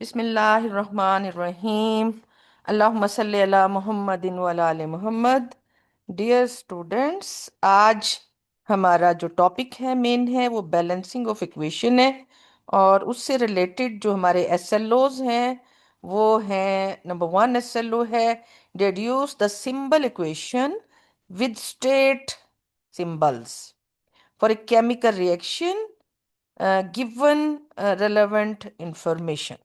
बिस्मिल्लाहिर्रहमानिर्रहीम। अल्लाहुम्मा सल्ली अला मुहम्मदिन व अला आलि मुहम्मद। डियर स्टूडेंट्स, आज हमारा जो टॉपिक है मेन है वो बैलेंसिंग ऑफ इक्वेशन है। और उससे रिलेटेड जो हमारे एसएलओज हैं वो हैं, नंबर वन एसएलओ है deduce the symbol equation with state symbols for a chemical reaction given relevant information.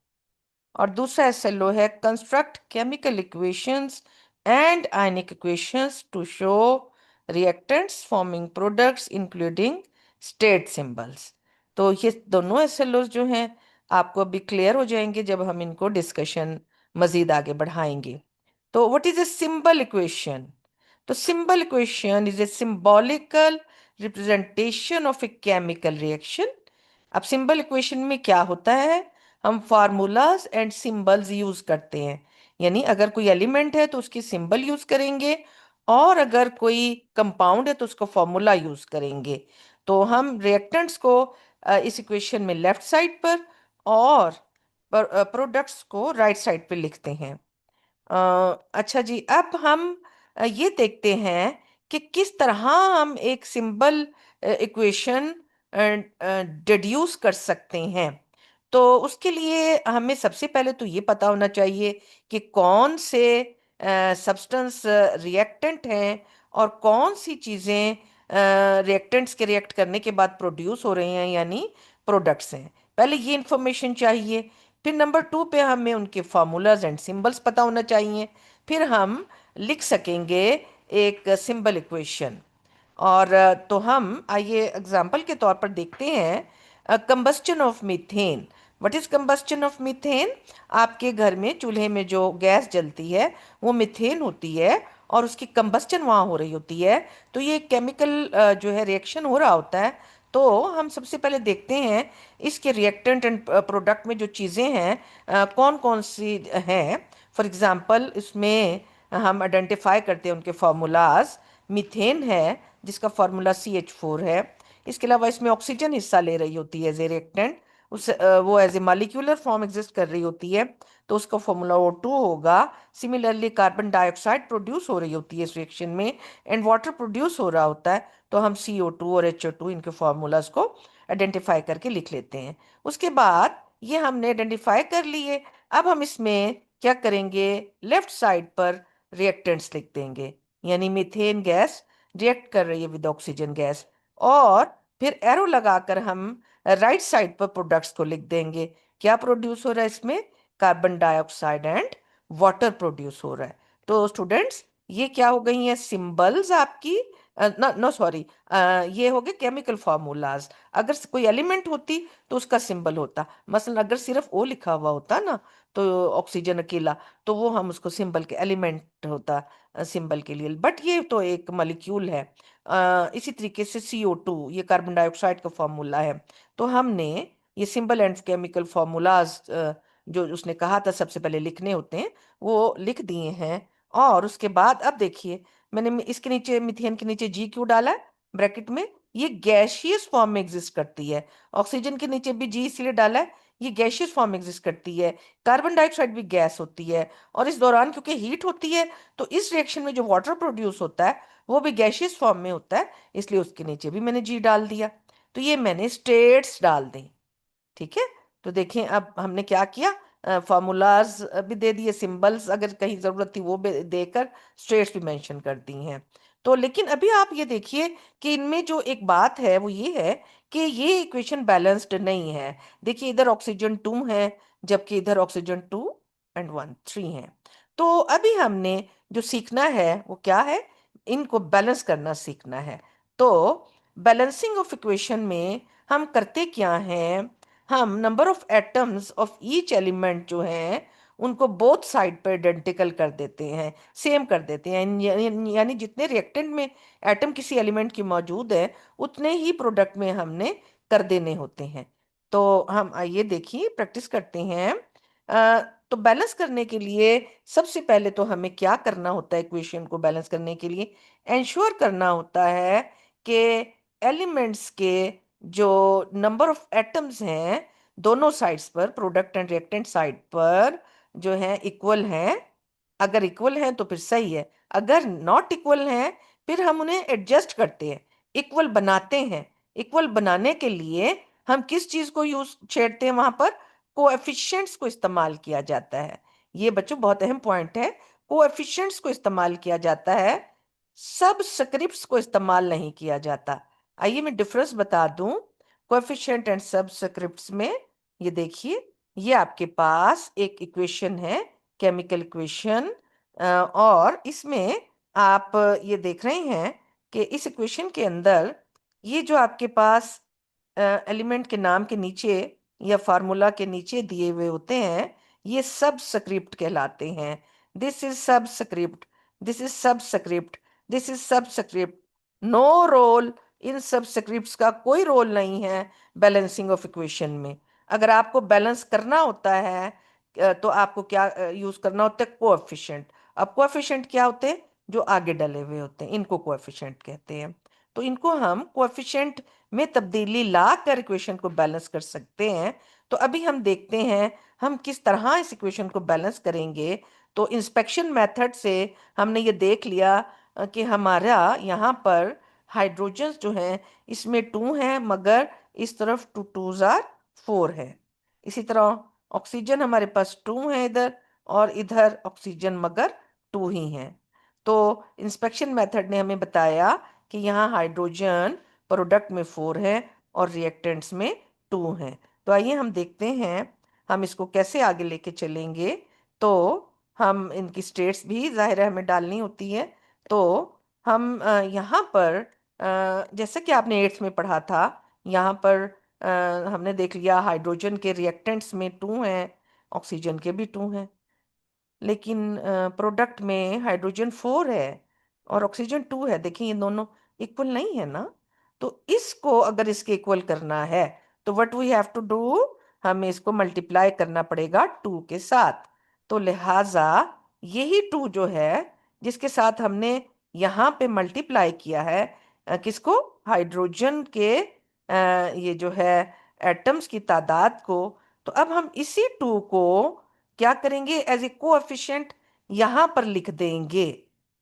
और दूसरा एसएलओ है construct chemical equations and ionic equations to show reactants forming products including state symbols. तो ये दोनों SLO जो हैं आपको अभी क्लियर हो जाएंगे जब हम इनको डिस्कशन मजीद आगे बढ़ाएंगे। तो what is a symbol equation? तो symbol equation is a symbolical representation of a chemical reaction. अब सिंबल इक्वेशन में क्या होता है, हम फार्मूलाज एंड सिंबल्स यूज करते हैं। यानी अगर कोई एलिमेंट है तो उसकी सिंबल यूज करेंगे, और अगर कोई कंपाउंड है तो उसका फॉर्मूला यूज करेंगे। तो हम रिएक्टेंट्स को इस इक्वेशन में लेफ्ट साइड पर और प्रोडक्ट्स को राइट साइड पे लिखते हैं। अच्छा जी, अब हम ये देखते हैं कि किस तरह हम एक सिंबल इक्वेशन डिड्यूस कर सकते हैं। तो उसके लिए हमें सबसे पहले तो ये पता होना चाहिए कि कौन से सब्सटेंस रिएक्टेंट हैं और कौन सी चीज़ें रिएक्टेंट्स के रिएक्ट करने के बाद प्रोड्यूस हो रही हैं, यानी प्रोडक्ट्स हैं। पहले ये इंफॉर्मेशन चाहिए। फिर नंबर टू पे हमें उनके फार्मूलाज एंड सिंबल्स पता होना चाहिए। फिर हम लिख सकेंगे एक सिंबल इक्वेशन। और तो हम आइए एग्जाम्पल के तौर पर देखते हैं combustion of methane. What is combustion of methane? आपके घर में चूल्हे में जो गैस जलती है वो मीथेन होती है, और उसकी कंबस्चन वहाँ हो रही होती है। तो ये केमिकल जो है रिएक्शन हो रहा होता है। तो हम सबसे पहले देखते हैं इसके रिएक्टेंट एंड प्रोडक्ट में जो चीज़ें हैं कौन कौन सी हैं। फॉर एग्जांपल इसमें हम आइडेंटिफाई करते हैं उनके फार्मूलाज। मीथेन है जिसका फार्मूला CH4 है। इसके अलावा इसमें ऑक्सीजन हिस्सा ले रही होती है एज ए रिएक्टेंट, उस वो as a molecular form exist कर रही होती है, तो उसका फॉर्मूला O2 होगा। सिमिलरली कार्बन डाइऑक्साइड प्रोड्यूस हो रही होती है इस रिएक्शन में, एंड वाटर प्रोड्यूस हो रहा होता है, तो हम CO2 और HO2 इनके फार्मूलाज को आइडेंटिफाई करके लिख लेते हैं। उसके बाद ये हमने आइडेंटिफाई कर लिए। अब हम इसमें क्या करेंगे, लेफ्ट साइड पर रिएक्टेंट्स लिख देंगे। यानी मीथेन गैस रिएक्ट कर रही है विद ऑक्सीजन गैस, और फिर एरो लगाकर हम राइट साइड पर प्रोडक्ट्स को लिख देंगे। क्या प्रोड्यूस हो रहा है इसमें? Carbon dioxide and water produce हो रहा है। तो स्टूडेंट्स, ये क्या हो गई हैं सिंबल्स आपकी, नो नो सॉरी, ये हो गए केमिकल फार्मूलाज। अगर कोई एलिमेंट होती तो उसका सिंबल होता। मसलन अगर सिर्फ ओ लिखा हुआ होता ना, तो ऑक्सीजन अकेला, तो वो हम उसको सिंबल के एलिमेंट होता सिंबल के लिए। बट ये तो एक मॉलिक्यूल है। इसी तरीके से CO2 ये कार्बन डाइऑक्साइड का फॉर्मूला है। तो हमने ये सिंबल एंड केमिकल फार्मूलाज जो उसने कहा था सबसे पहले लिखने होते हैं वो लिख दिए हैं। और उसके बाद अब देखिए, मैंने इसके नीचे मिथेन के नीचे G क्यों डाला है ब्रैकेट में? ये गैशियस फॉर्म में एग्जिस्ट करती है। ऑक्सीजन के नीचे भी G इसलिए डाला है, ये गैशियस फॉर्म में एग्जिस्ट करती है। कार्बन डाइऑक्साइड भी गैस होती है, और इस दौरान क्योंकि हीट होती है तो इस रिएक्शन में जो वाटर प्रोड्यूस होता है वो भी गैशियस फॉर्म में होता है, इसलिए उसके नीचे भी मैंने G डाल दिया। तो ये मैंने स्टेट्स डाल दी। ठीक है, तो देखें अब हमने क्या किया, फार्मूलाज भी दे दिए, सिंबल्स अगर कहीं जरूरत थी वो भी देकर स्टेट्स भी मेंशन कर दी हैं। तो लेकिन अभी आप ये देखिए कि इनमें जो एक बात है वो ये है कि ये इक्वेशन बैलेंस्ड नहीं है। देखिए इधर ऑक्सीजन 2 है, जबकि इधर ऑक्सीजन 2 और 1 3 है। तो अभी हमने जो सीखना है वो क्या है, इनको बैलेंस करना सीखना है। तो बैलेंसिंग ऑफ इक्वेशन में हम करते क्या हैं, हम number of atoms of each element जो हैं उनको बोथ साइड पर आइडेंटिकल कर देते हैं, सेम कर देते हैं। यानी जितने रिएक्टेंट में एटम किसी एलिमेंट की मौजूद है उतने ही प्रोडक्ट में हमने कर देने होते हैं। तो हम आइए देखिए प्रैक्टिस करते हैं। अ, तो बैलेंस करने के लिए सबसे पहले तो हमें क्या करना होता है, इक्वेशन को बैलेंस करने के लिए इंश्योर करना होता है कि एलिमेंट्स के जो नंबर ऑफ एटम्स हैं दोनों साइड्स पर, प्रोडक्ट एंड रिएक्टेंट साइड पर जो है इक्वल हैं। अगर इक्वल हैं तो फिर सही है, अगर नॉट इक्वल हैं फिर हम उन्हें एडजस्ट करते हैं, इक्वल बनाते हैं। इक्वल बनाने के लिए हम किस चीज को यूज छेड़ते हैं? वहां पर कोएफिशिएंट्स को इस्तेमाल किया जाता है। ये बच्चों बहुत अहम पॉइंट है, कोएफिशिएंट्स को इस्तेमाल किया जाता है, सब स्क्रिप्ट्स को इस्तेमाल नहीं किया जाता। आइए मैं डिफरेंस बता दूं कोएफिशिएंट एंड सब स्क्रिप्ट्स में। ये देखिए, ये आपके पास एक इक्वेशन है, केमिकल इक्वेशन, और इसमें आप ये देख रहे हैं कि इस इक्वेशन के अंदर ये जो आपके पास एलिमेंट के नाम के नीचे या फार्मूला के नीचे दिए हुए होते हैं, ये सब स्क्रिप्ट कहलाते हैं। दिस इज सब स्क्रिप्ट, दिस इज सब स्क्रिप्ट, दिस इज सब स्क्रिप्ट। नो रोल, इन सब स्क्रिप्ट्स का कोई रोल नहीं है बैलेंसिंग ऑफ इक्वेशन में। अगर आपको बैलेंस करना होता है तो आपको क्या यूज करना होता है? कोएफिशिएंट। अब कोएफिशिएंट क्या होते हैं? जो आगे डले हुए होते हैं, इनको कोएफिशिएंट कहते हैं। तो इनको हम कोएफिशिएंट में तब्दीली ला कर इक्वेशन को बैलेंस कर सकते हैं। तो अभी हम देखते हैं हम किस तरह इस इक्वेशन को बैलेंस करेंगे। तो इंस्पेक्शन मेथड से हमने ये देख लिया कि हमारा यहाँ पर हाइड्रोजन्स जो हैं इसमें 2 हैं, मगर इस तरफ 2 2s आर 4 है। इसी तरह ऑक्सीजन हमारे पास 2 है इधर, और इधर ऑक्सीजन मगर 2 ही हैं। तो इंस्पेक्शन मेथड ने हमें बताया कि यहाँ हाइड्रोजन प्रोडक्ट में 4 है और रिएक्टेंट्स में 2 हैं। तो आइए हम देखते हैं हम इसको कैसे आगे लेके चलेंगे। तो हम इनकी स्टेट्स भी जाहिर है हमें डालनी होती है। तो हम यहाँ पर जैसे कि आपने 8th में पढ़ा था, यहाँ पर हमने देख लिया हाइड्रोजन के रिएक्टेंट्स में 2 हैं, ऑक्सीजन के भी 2 हैं, लेकिन प्रोडक्ट में हाइड्रोजन 4 है और ऑक्सीजन 2 है। देखिए ये दोनों इक्वल नहीं है ना। तो इसको अगर इसके इक्वल करना है तो what we have to do, हमें इसको मल्टीप्लाई करना पड़ेगा 2 के साथ। तो लिहाजा यही 2 जो है जिसके साथ हमने यहाँ पे मल्टीप्लाई किया है किसको? हाइड्रोजन के ये जो है एटम्स की तादाद को। तो अब हम इसी 2 को क्या करेंगे? एज ए कोएफिशिएंट यहां पर लिख देंगे।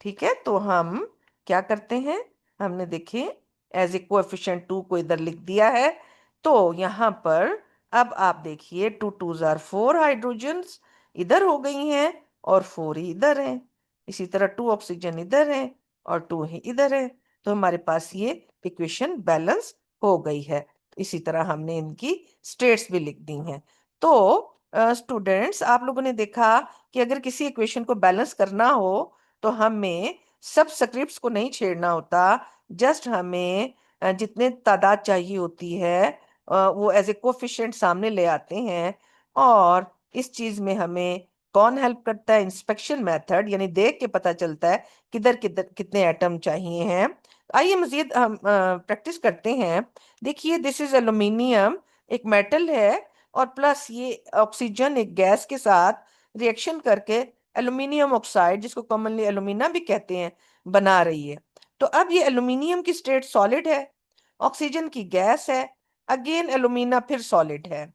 ठीक है, तो हम क्या करते हैं, हमने देखे एज ए कोएफिशिएंट 2 को इधर लिख दिया है। तो यहां पर अब आप देखिए 2 2s आर 4 हाइड्रोजन्स इधर हो गई हैं और 4 ही इधर हैं। इसी तरह 2 ऑक्सीजन इधर है और 2 ही इधर है। तो हमारे पास ये इक्वेशन बैलेंस हो गई है। इसी तरह हमने इनकी स्टेट्स भी लिख दी हैं। तो स्टूडेंट्स, आप लोगों ने देखा कि अगर किसी इक्वेशन को बैलेंस करना हो तो हमें सब स्क्रिप्ट्स को नहीं छेड़ना होता, जस्ट हमें जितने तादाद चाहिए होती है वो एज ए कोफिशिएंट सामने ले आते हैं। और इस चीज में हमें कौन हेल्प करता है? इंस्पेक्शन मेथड, यानी देख के पता चलता है किधर किधर कितने एटम चाहिए हैं। आइए मजीद हम प्रैक्टिस करते हैं। देखिए दिस इज एल्यूमिनियम, एक मेटल है, और प्लस ये ऑक्सीजन एक गैस के साथ रिएक्शन करके एल्यूमिनियम ऑक्साइड, जिसको कॉमनली एल्यूमिना भी कहते हैं, बना रही है। तो अब ये एल्यूमिनियम की स्टेट सॉलिड है, ऑक्सीजन की गैस है, अगेन एल्यूमिना फिर सॉलिड है।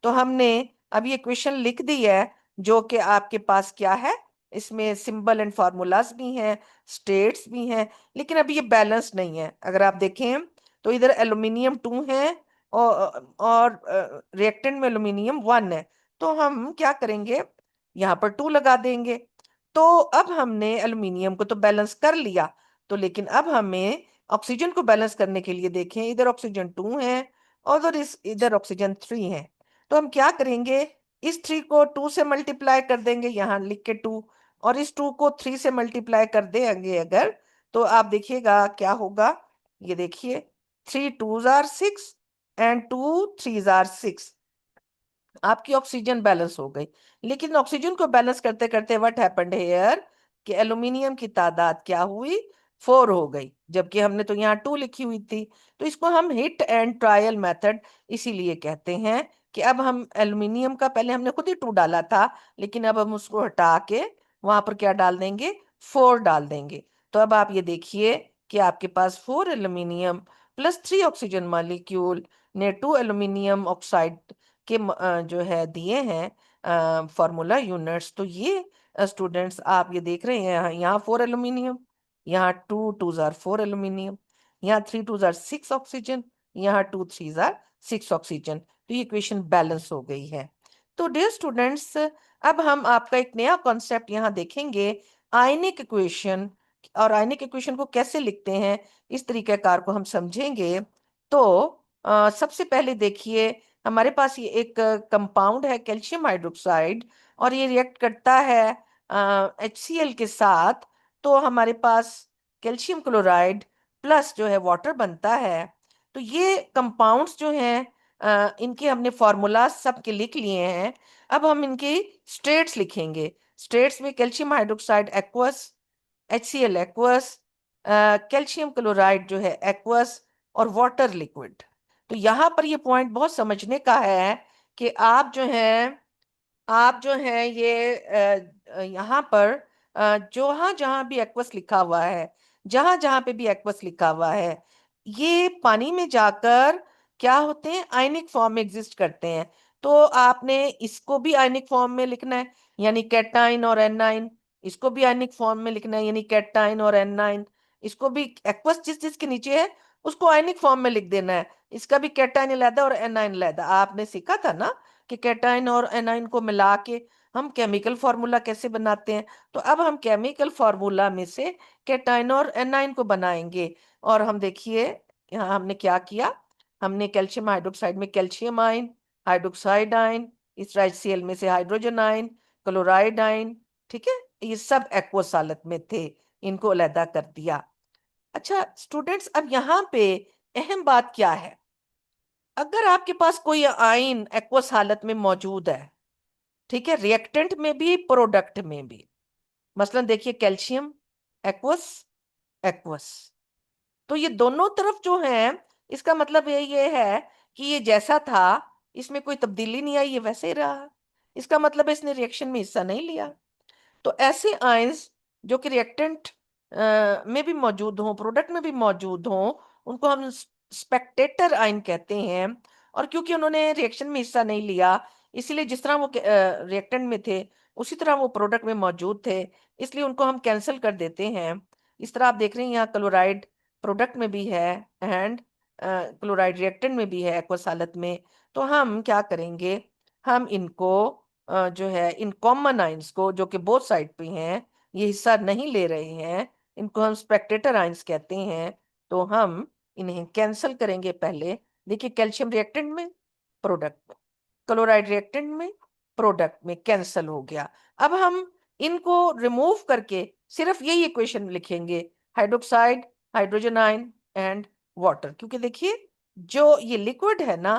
तो हमने अब ये इक्वेशन लिख दी है, जो कि आपके पास क्या है, इसमें सिंबल एंड फार्मूलाज भी हैं, स्टेट्स भी हैं, लेकिन अभी ये बैलेंस नहीं है। अगर आप देखें तो इधर एल्यूमिनियम 2 है और रिएक्टेंट में एल्यूमिनियम 1 है। तो हम क्या करेंगे, यहाँ पर 2 लगा देंगे। तो अब हमने एल्यूमिनियम को तो बैलेंस कर लिया, तो लेकिन अब हमें ऑक्सीजन को बैलेंस करने के लिए देखें, इधर ऑक्सीजन 2 है और इधर ऑक्सीजन 3 है। तो हम क्या करेंगे, इस 3 को 2 से मल्टीप्लाई कर देंगे, यहाँ लिख के 2, और इस 2 को 3 से मल्टीप्लाई कर देंगे अगर, तो आप देखिएगा क्या होगा। ये देखिए 3 2s are 6 and 2 3s are 6। आपकी ऑक्सीजन बैलेंस हो गई। लेकिन ऑक्सीजन को बैलेंस करते करते व्हाट हैपेंड हियर, कि एल्यूमिनियम की तादाद क्या हुई? 4 हो गई, जबकि हमने तो यहाँ 2 लिखी हुई थी। तो इसको हम हिट एंड ट्रायल मेथड इसीलिए कहते हैं कि अब हम एल्यूमिनियम का पहले हमने खुद ही 2 डाला था, लेकिन अब हम उसको हटा के वहां पर क्या डाल देंगे? 4 डाल देंगे। तो अब आप ये देखिए कि आपके पास 4 एल्यूमिनियम प्लस 3 ऑक्सीजन मॉलिक्यूल ने 2 एल्यूमिनियम ऑक्साइड के जो है दिए हैं फॉर्मूला यूनिट्स। तो ये स्टूडेंट्स आप ये देख रहे हैं, यहाँ 4 एल्यूमिनियम, यहाँ 2 2s are 4 एल्यूमिनियम, यहाँ 3 2s are 6 ऑक्सीजन, यहाँ 2 3s are 6 ऑक्सीजन। तो ये इक्वेशन बैलेंस हो गई है। तो डियर स्टूडेंट्स, अब हम आपका एक नया कॉन्सेप्ट यहाँ देखेंगे, आयनिक इक्वेशन। और आयनिक इक्वेशन को कैसे लिखते हैं, इस तरीकाकार को हम समझेंगे। तो सबसे पहले देखिए, हमारे पास ये एक कंपाउंड है कैल्शियम हाइड्रोक्साइड, और ये रिएक्ट करता है HCl के साथ। तो हमारे पास कैल्शियम क्लोराइड प्लस जो है वाटर बनता है। तो ये कंपाउंड्स जो हैं, इनके हमने फॉर्मूला सबके लिख लिए हैं। अब हम इनके स्टेट्स लिखेंगे। स्टेट्स में calcium hydroxide aqueous, HCl aqueous, calcium chloride जो है एक्वस, और वाटर लिक्विड। तो यहाँ पर ये पॉइंट बहुत समझने का है कि आप जो है ये यहाँ पर जहाँ जहाँ भी एक्वस लिखा हुआ है, जहाँ जहाँ पे भी एक्वस लिखा हुआ है, ये पानी में जाकर क्या होते हैं, आयनिक फॉर्म में एग्जिस्ट करते हैं। तो आपने इसको भी आयनिक फॉर्म में लिखना है, यानी कैटाइन और एनाइन। इसको भी आयनिक फॉर्म में लिखना है, यानी कैटाइन और एनाइन। इसको भी एक्वस जिस जिसके नीचे है उसको आयनिक फॉर्म में लिख देना है। इसका भी कैटाइन अलहदा और एनाइन अलहदा। आपने सीखा था ना कि कैटाइन और एनाइन को मिला के हम केमिकल फार्मूला कैसे बनाते हैं। तो अब हम केमिकल फार्मूला में से कैटाइन और एनाइन को बनाएंगे। और हम देखिए यहाँ हमने क्या किया, हमने कैल्शियम हाइड्रोक्साइड में कैल्शियम आयन, हाइड्रोक्साइड आयन, इस HCl में से हाइड्रोजन आयन, क्लोराइड आयन, ठीक है, ये सब एक्वस हालत में थे, इनको अलहदा कर दिया। अच्छा स्टूडेंट्स, अब यहाँ पे अहम बात क्या है, अगर आपके पास कोई आयन एक्वस हालत में मौजूद है, ठीक है, रिएक्टेंट में भी प्रोडक्ट में भी, मसलन देखिए कैल्शियम एक्वस, एक्वस, तो ये दोनों तरफ जो है, इसका मतलब ये है कि ये जैसा था, इसमें कोई तब्दीली नहीं आई, ये वैसे ही रहा। इसका मतलब है इसने रिएक्शन में हिस्सा नहीं लिया। तो ऐसे आयंस जो कि रिएक्टेंट में भी मौजूद हों, प्रोडक्ट में भी मौजूद हों, उनको हम स्पेक्टेटर आयन कहते हैं। और क्योंकि उन्होंने रिएक्शन में हिस्सा नहीं लिया, इसीलिए जिस तरह वो रिएक्टेंट में थे उसी तरह वो प्रोडक्ट में मौजूद थे, इसलिए उनको हम कैंसिल कर देते हैं। इस तरह आप देख रहे हैं यहाँ क्लोराइड प्रोडक्ट में भी है एंड क्लोराइड रिएक्टेंट में भी है एक्वस हालत में। तो हम क्या करेंगे, हम इनको जो है इन कॉमन आइंस को जो कि बोथ साइड पे हैं, ये हिस्सा नहीं ले रहे हैं, इनको हम स्पेक्टेटर आइंस कहते हैं। तो हम इन्हें कैंसिल करेंगे पहले। देखिए कैल्शियम रिएक्टेंट में, प्रोडक्ट में, क्लोराइड रिएक्टेंट में, प्रोडक्ट में, कैंसिल हो गया। अब हम इनको रिमूव करके सिर्फ यही इक्वेशन लिखेंगे, hydroxide, hydrogen ion and water. क्योंकि देखिए जो ये लिक्विड है ना,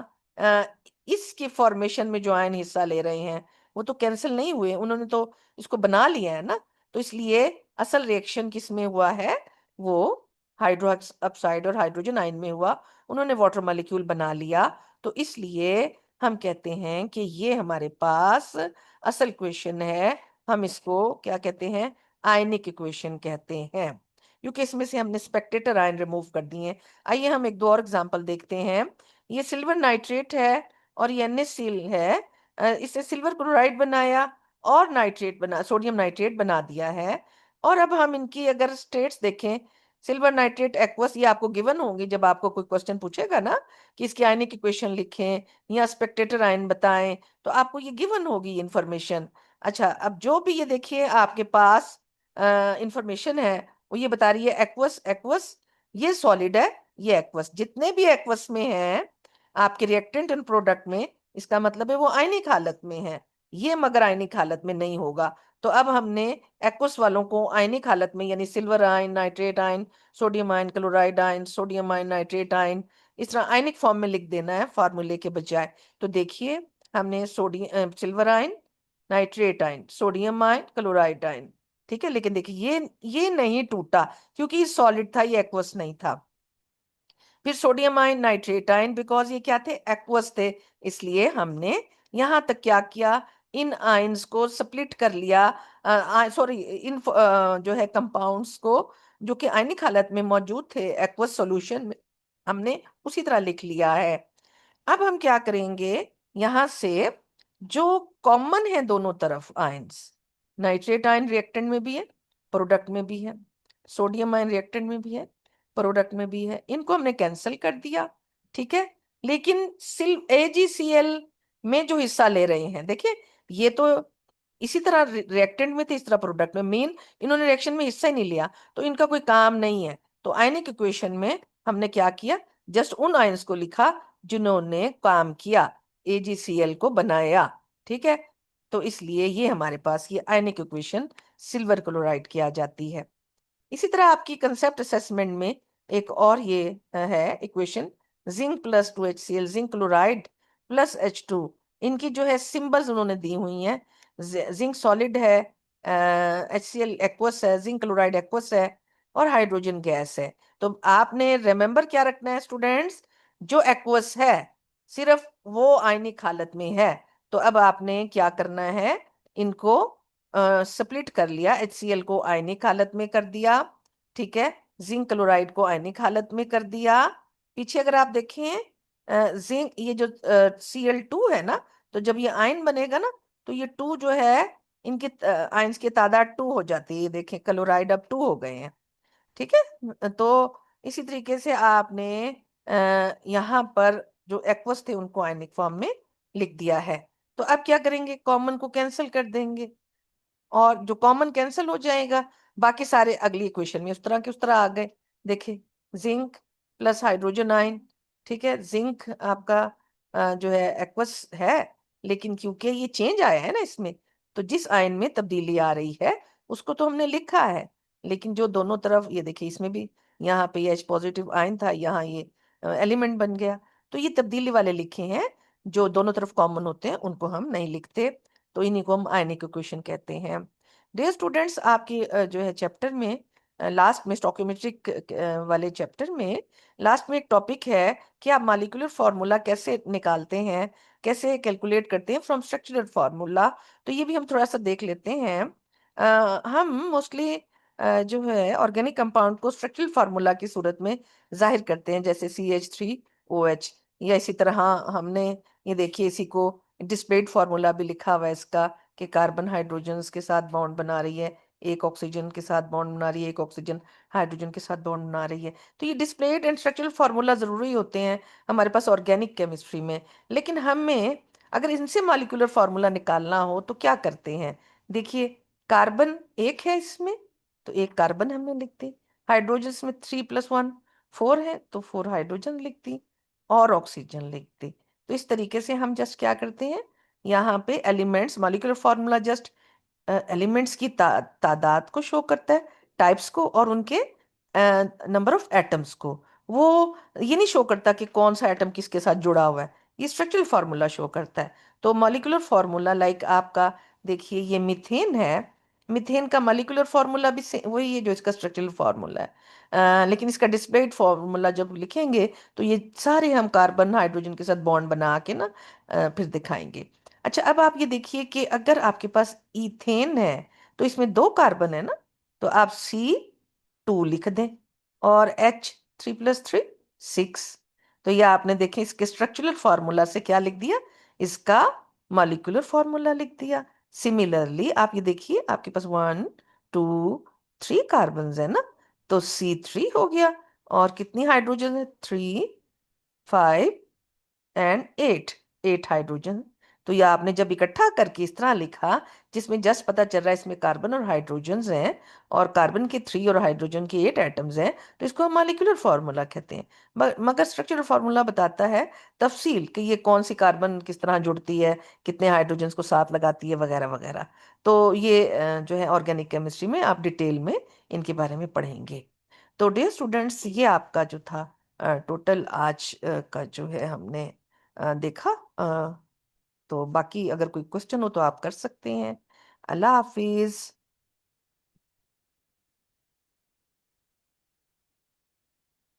इसके फॉर्मेशन में जो आयन हिस्सा ले रहे हैं वो तो कैंसिल नहीं हुए, उन्होंने तो इसको बना लिया है ना। तो इसलिए असल रिएक्शन किसमें हुआ है, वो हाइड्रोक्स अपसाइड और हाइड्रोजन आयन में हुआ, उन्होंने वाटर मॉलिक्यूल बना लिया। तो इसलिए हम कहते हैं कि ये हमारे पास असल इक्वेशन है, हम इसको क्या कहते हैं, आयनिक इक्वेशन कहते हैं, क्योंकि इसमें से हमने स्पेक्टेटर आयन रिमूव कर दिए। आइए हम एक दो और एग्जांपल देखते हैं। ये सिल्वर नाइट्रेट है और ये NaCl है। इससे सिल्वर क्लोराइड बनाया और नाइट्रेट बना, सोडियम नाइट्रेट बना दिया है। और अब हम इनकी अगर स्टेट्स देखें, सिल्वर नाइट्रेट एक्वस, ये आपको गिवन होंगे जब आपको कोई क्वेश्चन पूछेगा ना कि इसकी आयनिक इक्वेशन लिखें या स्पेक्टेटर आयन बताएं, तो आपको ये गिवन होगी इंफॉर्मेशन। अच्छा अब जो भी ये देखिए आपके पास इंफॉर्मेशन है, वो ये बता रही है एक्वस, एक्वस ये सॉलिड है, ये एक्वस, जितने भी एक्वस में है आपके रिएक्टेंट एंड प्रोडक्ट में, इसका मतलब है वो आयनिक हालत में है। ये मगर आयनिक हालत में नहीं होगा। तो अब हमने एक्वस वालों को आयनिक हालत में, यानी silver ion, nitrate ion, sodium ion, chloride ion, sodium ion, nitrate ion, इस तरह आयनिक फॉर्म में लिख देना है फार्मूले के बजाय। तो देखिए हमने sodium, silver ion, nitrate ion, sodium ion, chloride ion, ठीक है। लेकिन देखिए ये नहीं टूटा क्योंकि ये सॉलिड था, ये एक्वस नहीं था। फिर sodium ion, nitrate ion, because ये क्या थे, एक्वस थे, इसलिए हमने यहाँ तक क्या किया, इन आयंस को स्प्लिट कर लिया, सॉरी इन जो है कंपाउंड्स को जो कि आयनिक हालत में मौजूद थे एक्वस सॉल्यूशन में, हमने उसी तरह लिख लिया है। अब हम क्या करेंगे, यहां से जो कॉमन है दोनों तरफ आयंस, नाइट्रेट आयन रिएक्टेंट में भी है, प्रोडक्ट में भी है, सोडियम आयन रिएक्टेंट में भी है, प्रोडक्ट में भी है, इनको हमने कैंसिल कर दिया। ठीक है, लेकिन सिर्फ AgCl में जो हिस्सा ले रहे हैं, देखिए ये तो इसी तरह रिएक्टेंट में थे, इस तरह प्रोडक्ट में, मेन इन्होंने रिएक्शन में हिस्सा ही नहीं लिया, तो इनका कोई काम नहीं है। तो आयनिक इक्वेशन में हमने क्या किया, जस्ट उन आयंस को लिखा जिन्होंने काम किया, AgCl को बनाया। ठीक है, तो इसलिए ये हमारे पास ये आयनिक इक्वेशन सिल्वर क्लोराइड की आ जाती है। इसी तरह आपकी कंसेप्ट असेसमेंट में एक और ये है equation, zinc plus 2HCl, zinc chloride plus H2, इनकी जो है सिंबल्स उन्होंने दी हुई हैं। जिंक सॉलिड है, HCl एक्वस है, जिंक क्लोराइड एक्वस है, और हाइड्रोजन गैस है। तो आपने रिमेंबर क्या रखना है स्टूडेंट्स, जो एक्वस है सिर्फ वो आयनिक हालत में है। तो अब आपने क्या करना है, इनको स्प्लिट कर लिया, HCl को आयनिक हालत में कर दिया, ठीक है, जिंक क्लोराइड को आयनिक हालत में कर दिया। पीछे अगर आप देखें, जिंक ये जो Cl2 है ना, तो जब ये आयन बनेगा ना, तो ये 2 जो है, इनके आयंस की तादाद 2 हो जाती है। ये देखें, क्लोराइड अब 2 हो गए हैं। ठीक है, तो इसी तरीके से आपने यहाँ पर जो एक्वस थे उनको आयनिक फॉर्म में लिख दिया है। तो अब क्या करेंगे, कॉमन को कैंसिल कर देंगे, और जो कॉमन कैंसिल हो जाएगा, बाकी सारे अगली इक्वेशन में उस तरह के उस तरह आ गए। देखिए, जिंक प्लस हाइड्रोजन आयन, ठीक है, जिंक आपका जो है एक्वस है, लेकिन क्योंकि ये चेंज आया है ना इसमें, तो जिस आयन में तब्दीली आ रही है उसको तो हमने लिखा है, लेकिन जो दोनों तरफ, ये देखिए इसमें भी, यहाँ पे ये H पॉजिटिव आयन था, यहाँ ये एलिमेंट बन गया, तो ये तब्दीली वाले लिखे हैं। जो दोनों तरफ कॉमन होते हैं उनको हम नहीं लिखते, तो इन्हीं को हम आयनिक इक्वेशन कहते हैं। डियर स्टूडेंट्स, आपके जो है चैप्टर में लास्ट में, स्टोइकियोमेट्रिक वाले चैप्टर में लास्ट में एक टॉपिक है कि आप मॉलिक्यूलर फार्मूला कैसे निकालते हैं, कैसे कैलकुलेट करते हैं फ्रॉम स्ट्रक्चरल फार्मूला। तो ये भी हम थोड़ा सा देख लेते हैं। हम मोस्टली जो है ऑर्गेनिक कंपाउंड को स्ट्रक्चरल फार्मूला की सूरत में जाहिर करते हैं, जैसे CH3OH, या इसी तरह हमने, ये देखिए इसी को डिस्प्लेड फार्मूला भी लिखा हुआ है इसका, कि कार्बन हाइड्रोजन्स के साथ बॉन्ड बना रही है, एक ऑक्सीजन के साथ बॉन्ड बना रही है, एक ऑक्सीजन हाइड्रोजन के साथ बॉन्ड बना रही है। तो ये डिस्प्लेड एंड स्ट्रक्चरल फार्मूला जरूरी होते हैं हमारे पास ऑर्गेनिक केमिस्ट्री में। लेकिन हमें अगर इनसे मॉलिक्यूलर फार्मूला निकालना हो तो क्या करते हैं, देखिए, कार्बन एक है इसमें, तो एक कार्बन हमने लिख दी, हाइड्रोजन में 3+1 4 है, तो 4 हाइड्रोजन लिख दी, और ऑक्सीजन लिख दी। तो इस तरीके से हम जस्ट क्या करते हैं, यहाँ पे elements, molecular formula just elements की तादाद को शो करता है, टाइप्स को, और उनके नंबर ऑफ एटम्स को। वो ये नहीं शो करता कि कौन सा एटम किसके साथ जुड़ा हुआ है, ये स्ट्रक्चरल फार्मूला शो करता है। तो मॉलिक्यूलर फार्मूला लाइक आपका, देखिए ये मीथेन है, मीथेन का मॉलिक्यूलर फार्मूला भी वही है जो इसका स्ट्रक्चरल फार्मूला है। लेकिन इसका डिस्प्लेड फार्मूला जब लिखेंगे तो ये सारे हम कार्बन हाइड्रोजन के साथ बॉन्ड बना के ना फिर दिखाएंगे। अच्छा, अब आप ये देखिए कि अगर आपके पास इथेन है तो इसमें 2 कार्बन है ना, तो आप C2 लिख दें, और H3+3 6। तो ये आपने देखें इसके स्ट्रक्चरल फार्मूला से क्या लिख दिया, इसका मॉलिक्यूलर फार्मूला लिख दिया। सिमिलरली आप ये देखिए, आपके पास 1 2 3 कार्बन है ना, तो C3 हो गया, और कितनी हाइड्रोजन है, 3 5 एंड 8, 8 हाइड्रोजन। तो ये आपने जब इकट्ठा करके इस तरह लिखा, जिसमें जस्ट पता चल रहा है इसमें कार्बन और हाइड्रोजन हैं, और कार्बन के 3 और हाइड्रोजन के 8 एटम्स हैं, तो इसको हम मॉलिक्यूलर फार्मूला कहते हैं। मगर स्ट्रक्चरल फार्मूला बताता है तफसील कि ये कौन सी कार्बन किस तरह जुड़ती है, कितने हाइड्रोजन को साथ लगाती है, वगैरह वगैरह। तो ये जो है ऑर्गेनिक केमिस्ट्री में आप डिटेल में इनके बारे में पढ़ेंगे। तो डियर स्टूडेंट्स, ये आपका जो था टोटल आज का जो है हमने देखा। तो बाकी अगर कोई क्वेश्चन हो तो आप कर सकते हैं। अल्लाह हाफिज।